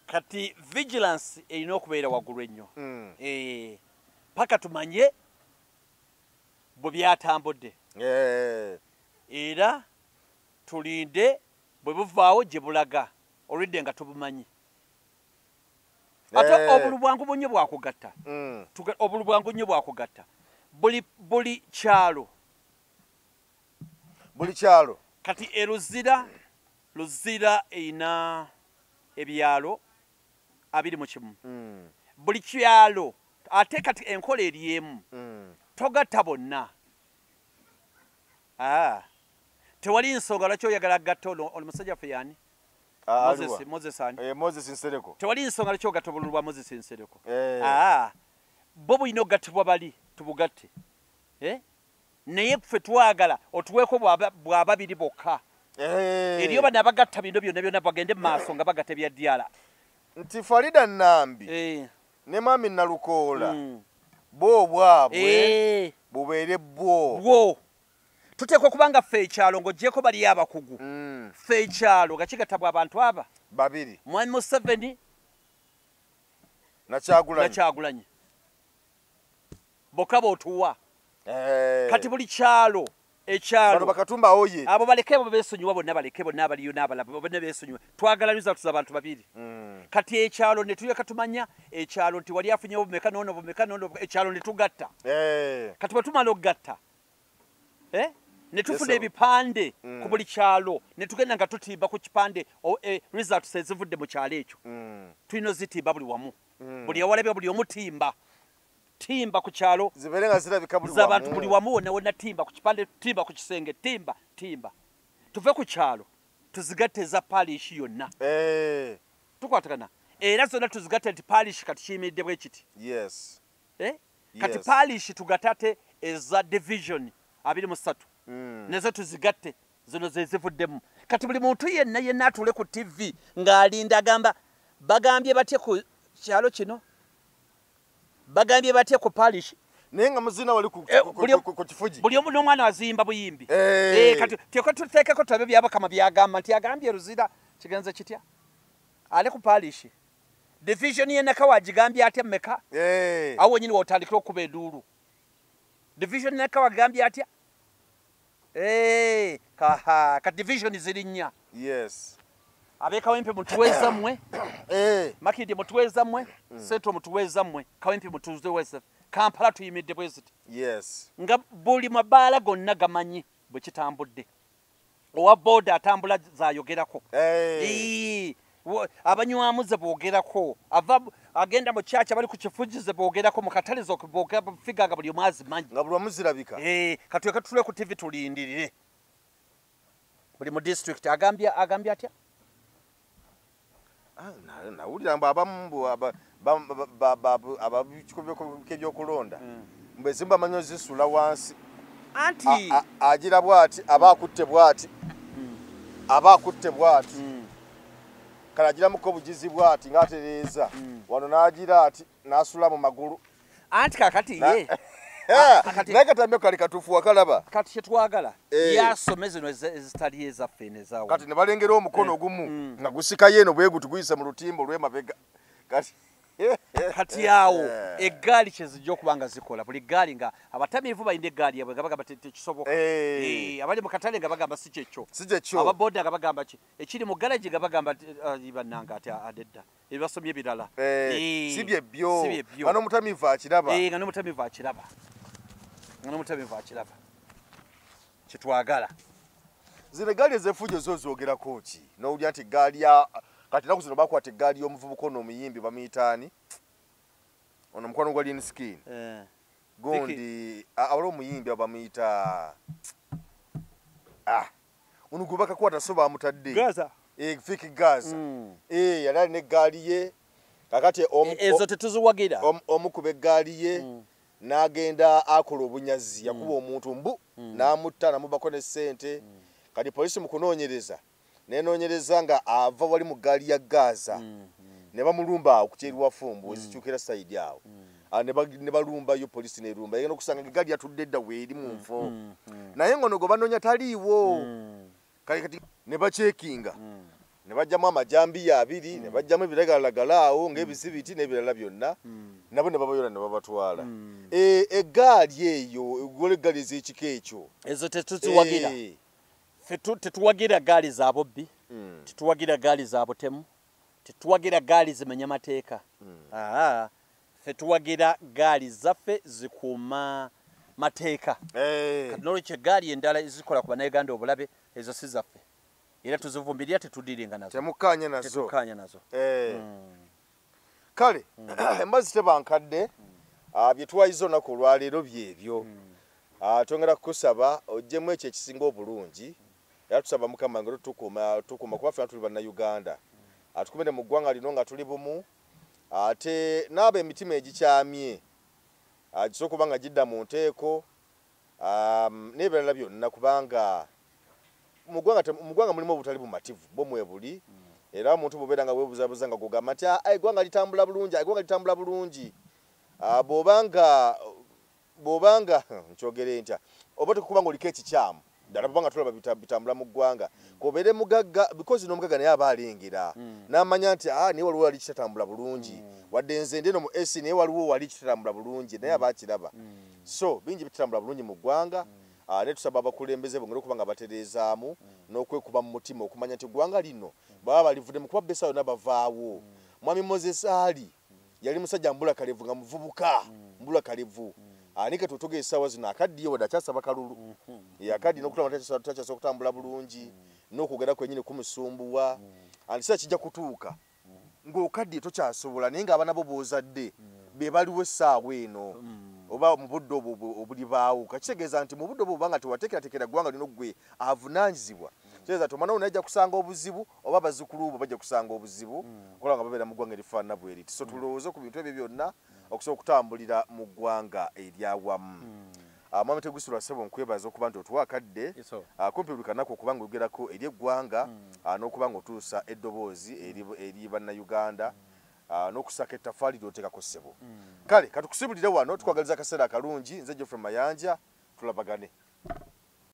kati vigilance erina okubeera waggulu ennyo paka tumanye bwe byatambudde era tulinde bwe buvaawo gye bulaga olwedde nga tubumanyi ate obulu bwangu bunye bwakugatta obulu bwangu nnyo bwakugatta buli kyalo kati luzira erina ebyalo 21 buli kyalo ate kati enkola eri emu togatta bonna tewali nsonga lwaki oyagala gatta omusajja ffe yani Moses Nsereko tewali nsonga lwaki ogatta obululu bwa Moses Nsereko bo bulina okugattibwa bali tubugatte naye ffe twagala otuweeko bwababiri bokka eriyo bano abagatta bino byonna bagende mu maaso nga bagatta ebyaddiyala nti Farida Nambi ne Mami Nalukoola bo bwabwe bubeere bwo tuteekwa okubanga ffe ekyalo ng'oggyeko bali abakugu ffe ekyalo nga kigattabwa abantu aba babiri Mwami Museveni Nakyagulanyi bokka bootuwa kati buli kyalo bano Bakatumba oye abo baleke abo beesonyiwa bonna baleke bonna abaliyo n'abalala bonna beesonyiwa twagala results abantu babiri kati ekyalo ne tuyaka tumanya ekyalo nti wali afunyewo bumeka n'ono ekyalo ne tugatta kati bwe tumala okugatta ne tufuna ebipande ku buli kyalo ne tugenda nga tutimba ku kipande results ezivudde mu kyalo ekyo tulina ozitimba buli wamu buli awalabye buli omutimba timba ku kyalo zibeere nga zirabika buli z'abantu buli wamu wonna timba ku kipande timba ku kisenge timba tuve ku kyalo tuzigatte eza palish yonna tukwatagana era zonna tuzigatte nti palish kati kiyimiridde bwe kiti kati palish tugatate eza division 23 nezo tuzigatte zino zezivuddemu kati buli muntu yenna atuule ku TV ng'alinda agamba bagambye batye ku kyalo kino bagambye batye ku palish naye nga muzina wali ku kifugi buli omu n'omwana azimba buyimbi kati tuteekeko tulabe byabakama byagamba nti agambye Luzira kigenze kitya ale ku palish division yenaka wagigambye atya mmeka awo wenyini wotandikira okuba enduulu division yenaka wagambye atya ka division ziri nnya abekawempe mutuweza mmwe makindi mutuweza mmwe seto mutuweza mmwe kawempe mutuweza Kampala tuyimidde bweziti yes nga buli mabaala gonna gamanyi bwe kitambudde owa boda atambula zayogerako abanywamu ze boogerako agenda mu kyaki abali ku kifugi ze boogerako mu katale figa nga buli omu azimanyi nga buli wamu zirabika katuleke tutule ku TV tulindirire buli mu district agambye atya nawulira mbu abamu ababikebyokulonda mbezimba manyo zisula wansi anti agira bwati aba akutte bwati kala agiramuko obugizi bwati ng'atereeza wano n'agira ati n'asula mu magulu anti kakati ye naye katambi kali katuufu wakalaba kati kyetwagala yasome zino ezitali ezaffe enezawo kati ne balengera omukono ogumu nga gusikayo eno bwe guti guyise mu lutimbo olw'emabega kati awo eggaali kyezijja okuba nga zikola buli ggaali nga abatamiivu balina eggaali yabwe nga bagamba tekisoboka abali mu katale nga bagamba si kyekyo ababoda nga bagamba ki ekiri mu galagi nga bagamba bannanga ati adedda ebibasomye ebirala si byebyo nga n'omutamiivu akiraba kyetwagala zino eggaali ez'efujjo zo zoogerako ki n'owulira nti eggaali kati naku zino bakwata eggaali y'omuvubuka ono omuyimbi bamuyitaani ono mukwano gwa Linskin gundi awali omuyimbi bamuyita ono gwe bakakwata so bamutadde Fiki Gaza yali alina eggaali ye kakati ezo tetuziwagira omukuba eggaali ye n'agenda akola obunyazi yakuba omuntu mbu n'amutta namubako ne ssente kati poliisi mu kunoonyereza nenoonyereza nga ava wali mu ggaali ya Gaza ne bamulumba awo ku kyeriwafumbu ezikyukira sayidi awo ne balumbayo poliisi nerumba yagenda okusanga eggaali yatudde edda weeri mu nfo naye ngono gwe banoonya taliiwo kati ne bakyekinga ne bajjamu amajambiya 2 ne bajjamu ebiragalagala awo ng'ebisibiti n'ebirala byonna nabo ne babayola ne babatwala eggaali eyo gola eggaali ez'ekika ekyo ezo tetuziwagira tetuwagira gaali za bobbi tetuwagira gaali za butemu tetuwagira gaali zimenya mateeka fetuwagira gaali zaffe zikuuma mateeka kati nolwekyo eggaali endala ezikola ku bannayuganda obulabe ezo si zaffe era tuzivumbirira tetudiringa nazo temukkaanya nazo kale embazzi tebankadde bye twayiza olunaku olwaleero byebyo twongera kukusaba oggyemu ekyo ekisinga obulungi era tusaba Mukama nga tukuma kuba ffe tuli bannayuganda atukumire mu ggwanga lino nga tuli bumu ate n'abo emitima egikyamye gisobola okuba nga gidda mu nteeko n'ebirala byonna kubanga mu ggwanga mulimu obutali bumativu bo mwebuli era omuntu bw'obeera nga weebuzabuza nga gugamba nti eggwanga litambula bulungi bw'obanga nkyogere ntya oba tekuba nga oliko ekikyamu ddala kubanga tulaba bitambula mu ggwanga kobeere mugagga because n'omugagga naye aba alengera n'amanya nti naye waliwo wali kitatambula bulungi wadde nze ndi no mu AC naye waliwo wali kitatambula bulungi naye aba akiraba so bingi bitatambula bulungi mu ggwanga ne tusaba abakulembeze bongere okuba nga batereezaamu n'okwekuba mu mutima okumanya nti eggwanga lino baba balivudde mu kuba besa yonna bavaawo mwami Moses Ali yali musajja mbulakalevu nga muvubuka mbulakalevu anike tutoge esawa zino akaddiyo wadde akyasaba kalulu akaddi n'okulaba takyasa okutambula bulungi n'okugera kwenyini kumusumbuwa andisa kijja kutuuka ng'okaddiye tokyasobola naye ng'abaana bo b'ozadde be baliwo essaawa eno oba mu budde obulibaawo kakitegeeza nti mu budde obwo obanga tewateekerateekera ggwanga lino gwe avunaanyizibwa kitegeeza nti omwana wo najja kusanga obuzibu oba abazzukulu bo bajja kusanga obuzibu okola nga babeera mu ggwanga erifaanana bwe riti so tulowooze ku bintu ebyo byonna okusobola okutambulira mu ggwanga eryawamu mwami Tegusirwa Ssebo nkwebaza okuba nti otuwaakadde kumpi buli kanaku okuba nga oyogerako eri eggwanga n'okuba nga otuusa eddoboozi eri bannayuganda n'okusaka ettafaali ly'oteekako ssebo kale katukusibulire wano tukwagaliza akaseera akalungi nze Geoffrey Mayanja tulabagane